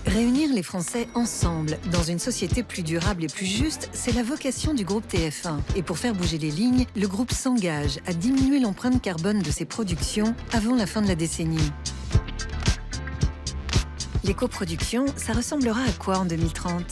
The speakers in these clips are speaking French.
Réunir les Français ensemble dans une société plus durable et plus juste, c'est la vocation du groupe TF1. Et pour faire bouger les lignes, le groupe s'engage à diminuer l'empreinte carbone de ses productions avant la fin de la décennie. L'éco-production, ça ressemblera à quoi en 2030 ?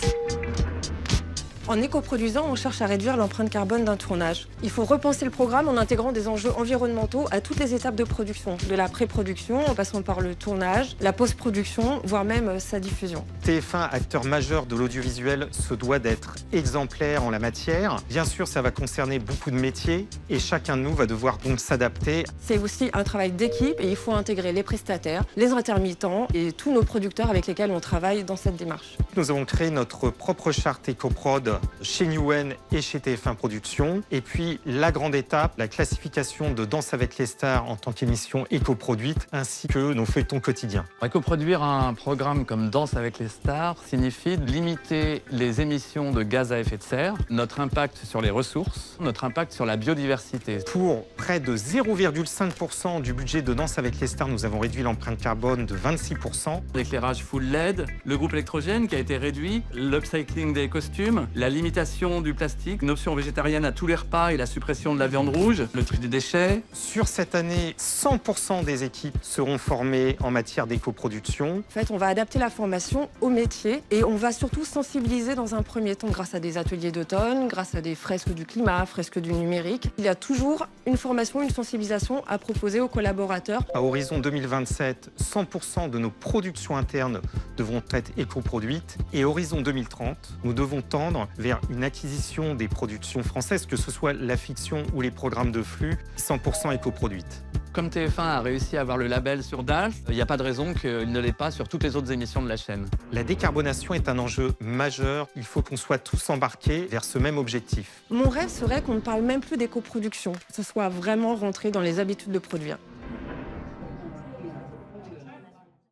En éco-produisant, on cherche à réduire l'empreinte carbone d'un tournage. Il faut repenser le programme en intégrant des enjeux environnementaux à toutes les étapes de production, de la pré-production en passant par le tournage, la post-production, voire même sa diffusion. TF1, acteur majeur de l'audiovisuel, se doit d'être exemplaire en la matière. Bien sûr, ça va concerner beaucoup de métiers et chacun de nous va devoir donc s'adapter. C'est aussi un travail d'équipe et il faut intégrer les prestataires, les intermittents et tous nos producteurs avec lesquels on travaille dans cette démarche. Nous avons créé notre propre charte EcoProd chez Newen et chez TF1 Productions. Et puis, la grande étape, la classification de Danse avec les stars en tant qu'émission éco-produite, ainsi que nos feuilletons quotidiens. Éco-produire un programme comme Danse avec les stars signifie de limiter les émissions de gaz à effet de serre, notre impact sur les ressources, notre impact sur la biodiversité. Pour près de 0,5% du budget de Danse avec les stars, nous avons réduit l'empreinte carbone de 26%. L'éclairage full LED, le groupe électrogène qui a été réduit, l'upcycling des costumes, la limitation du plastique, une option végétarienne à tous les repas et la suppression de la viande rouge, le tri des déchets. Sur cette année, 100% des équipes seront formées en matière d'éco-production. En fait, on va adapter la formation au métier et on va surtout sensibiliser dans un premier temps grâce à des ateliers d'automne, grâce à des fresques du climat, fresques du numérique. Il y a toujours une formation, une sensibilisation à proposer aux collaborateurs. À horizon 2027, 100% de nos productions internes devront être éco-produites. Et horizon 2030, nous devons tendre vers une acquisition des productions françaises, que ce soit la fiction ou les programmes de flux, 100% éco-produites. Comme TF1 a réussi à avoir le label sur DALS, il n'y a pas de raison qu'il ne l'ait pas sur toutes les autres émissions de la chaîne. La décarbonation est un enjeu majeur. Il faut qu'on soit tous embarqués vers ce même objectif. Mon rêve serait qu'on ne parle même plus d'éco-production, que ce soit vraiment rentré dans les habitudes de produire.